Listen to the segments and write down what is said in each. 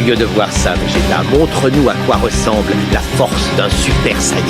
curieux de voir ça, Vegeta. Montre-nous à quoi ressemble la force d'un Super Saiyan.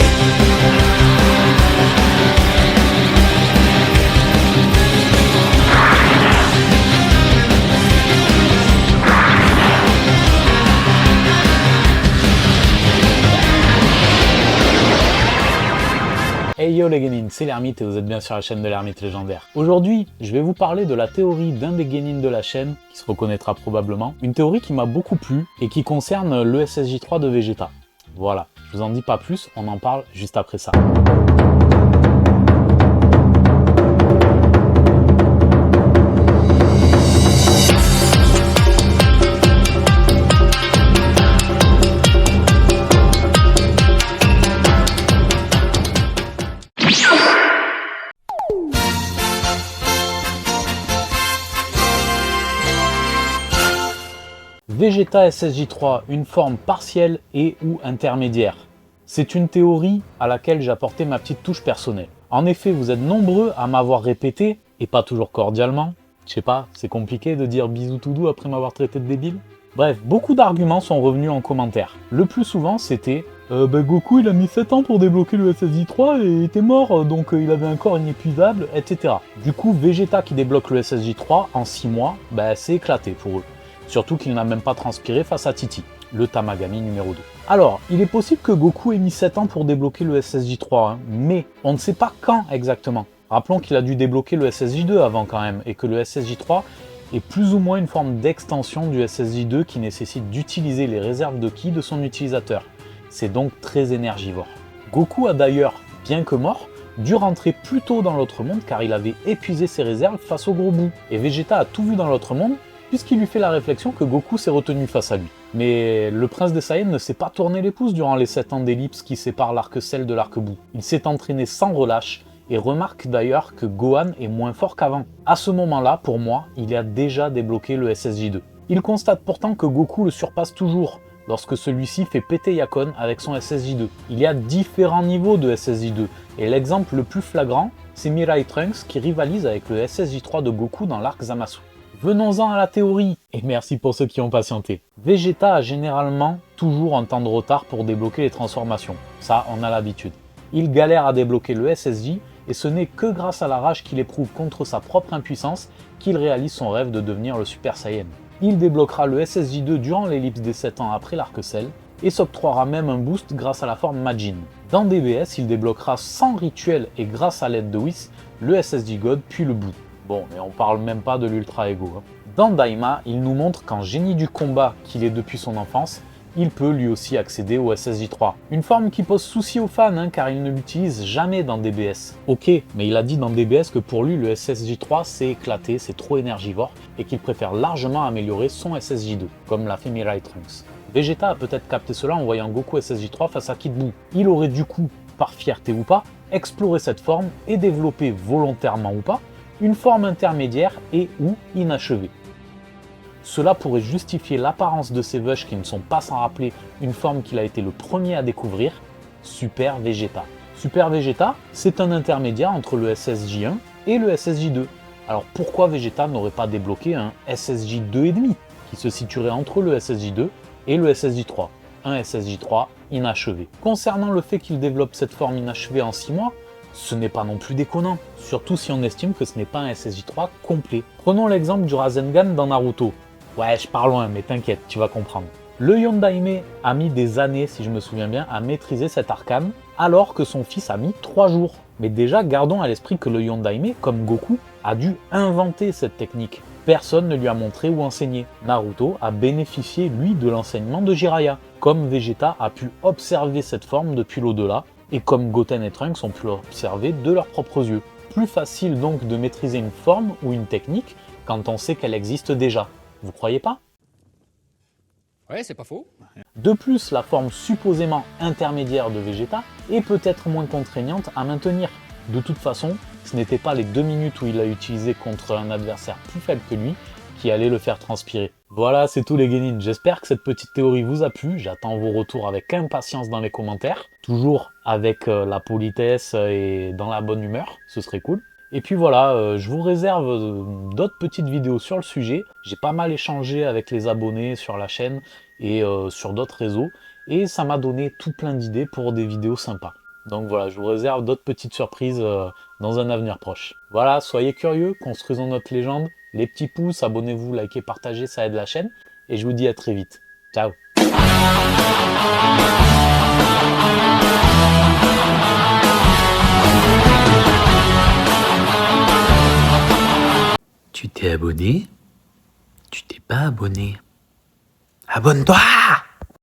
Hey yo les Genin, c'est l'Ermite et vous êtes bien sur la chaîne de l'Ermite légendaire. Aujourd'hui, je vais vous parler de la théorie d'un des Genin de la chaîne, qui se reconnaîtra probablement. Une théorie qui m'a beaucoup plu et qui concerne le SSJ3 de Vegeta. Voilà, je vous en dis pas plus, on en parle juste après ça. Vegeta SSJ3, une forme partielle et ou intermédiaire. C'est une théorie à laquelle j'ai apporté ma petite touche personnelle. En effet, vous êtes nombreux à m'avoir répété, et pas toujours cordialement, je sais pas, c'est compliqué de dire bisous tout doux après m'avoir traité de débile. Bref, beaucoup d'arguments sont revenus en commentaire. Le plus souvent, c'était Goku il a mis 7 ans pour débloquer le SSJ3 et il était mort, donc il avait un corps inépuisable, etc. Du coup, Vegeta qui débloque le SSJ3 en 6 mois, c'est éclaté pour eux. Surtout qu'il n'a même pas transpiré face à Titi, le Tamagami numéro 2. Alors, il est possible que Goku ait mis 7 ans pour débloquer le SSJ3, mais on ne sait pas quand exactement. Rappelons qu'il a dû débloquer le SSJ2 avant quand même, et que le SSJ3 est plus ou moins une forme d'extension du SSJ2 qui nécessite d'utiliser les réserves de ki de son utilisateur. C'est donc très énergivore. Goku a d'ailleurs, bien que mort, dû rentrer plus tôt dans l'autre monde car il avait épuisé ses réserves face au gros bout. Et Vegeta a tout vu dans l'autre monde, puisqu'il lui fait la réflexion que Goku s'est retenu face à lui. Mais le prince des Saiyans ne s'est pas tourné les pouces durant les 7 ans d'ellipse qui séparent l'arc-ciel de l'arc-bout. Il s'est entraîné sans relâche, et remarque d'ailleurs que Gohan est moins fort qu'avant. À ce moment-là, pour moi, il a déjà débloqué le SSJ2. Il constate pourtant que Goku le surpasse toujours, lorsque celui-ci fait péter Yakon avec son SSJ2. Il y a différents niveaux de SSJ2, et l'exemple le plus flagrant, c'est Mirai Trunks qui rivalise avec le SSJ3 de Goku dans l'arc Zamasu. Venons-en à la théorie, et merci pour ceux qui ont patienté. Vegeta a généralement toujours un temps de retard pour débloquer les transformations, ça on a l'habitude. Il galère à débloquer le SSJ, et ce n'est que grâce à la rage qu'il éprouve contre sa propre impuissance qu'il réalise son rêve de devenir le Super Saiyan. Il débloquera le SSJ2 durant l'ellipse des 7 ans après l'arc-ciel, et s'octroiera même un boost grâce à la forme Majin. Dans DBS, il débloquera sans rituel et grâce à l'aide de Whis, le SSJ God puis le boot. Bon, mais on parle même pas de l'Ultra Ego. Dans Daima, il nous montre qu'en génie du combat qu'il est depuis son enfance, il peut lui aussi accéder au SSJ3. Une forme qui pose souci aux fans, car il ne l'utilise jamais dans DBS. Ok, mais il a dit dans DBS que pour lui, le SSJ3 c'est éclaté, c'est trop énergivore, et qu'il préfère largement améliorer son SSJ2, comme l'a fait Mirai Trunks. Vegeta a peut-être capté cela en voyant Goku SSJ3 face à Kid Buu. Il aurait du coup, par fierté ou pas, exploré cette forme et développé volontairement ou pas, une forme intermédiaire et ou inachevée. Cela pourrait justifier l'apparence de ces Vush qui ne sont pas sans rappeler une forme qu'il a été le premier à découvrir, Super Vegeta. Super Vegeta, c'est un intermédiaire entre le SSJ1 et le SSJ2. Alors pourquoi Vegeta n'aurait pas débloqué un SSJ2,5 qui se situerait entre le SSJ2 et le SSJ3, un SSJ3 inachevé. Concernant le fait qu'il développe cette forme inachevée en 6 mois, ce n'est pas non plus déconnant, surtout si on estime que ce n'est pas un SSJ3 complet. Prenons l'exemple du Rasengan dans Naruto. Ouais, je pars loin, mais t'inquiète, tu vas comprendre. Le Yondaime a mis des années, si je me souviens bien, à maîtriser cet arcane, alors que son fils a mis 3 jours. Mais déjà, gardons à l'esprit que le Yondaime, comme Goku, a dû inventer cette technique. Personne ne lui a montré ou enseigné. Naruto a bénéficié, lui, de l'enseignement de Jiraiya, comme Vegeta a pu observer cette forme depuis l'au-delà, et comme Goten et Trunks ont pu l'observer de leurs propres yeux. Plus facile donc de maîtriser une forme ou une technique quand on sait qu'elle existe déjà. Vous croyez pas? Ouais, c'est pas faux. De plus, la forme supposément intermédiaire de Vegeta est peut-être moins contraignante à maintenir. De toute façon, ce n'était pas les 2 minutes où il l'a utilisé contre un adversaire plus faible que lui qui allait le faire transpirer. Voilà, c'est tout les Genin. J'espère que cette petite théorie vous a plu. J'attends vos retours avec impatience dans les commentaires. Toujours avec la politesse et dans la bonne humeur, ce serait cool. Et puis voilà, je vous réserve d'autres petites vidéos sur le sujet. J'ai pas mal échangé avec les abonnés sur la chaîne et sur d'autres réseaux. Et ça m'a donné tout plein d'idées pour des vidéos sympas. Donc voilà, je vous réserve d'autres petites surprises dans un avenir proche. Voilà, soyez curieux, construisons notre légende. Les petits pouces, abonnez-vous, likez, partagez, ça aide la chaîne. Et je vous dis à très vite. Ciao. Tu t'es abonné? Tu t'es pas abonné? Abonne-toi!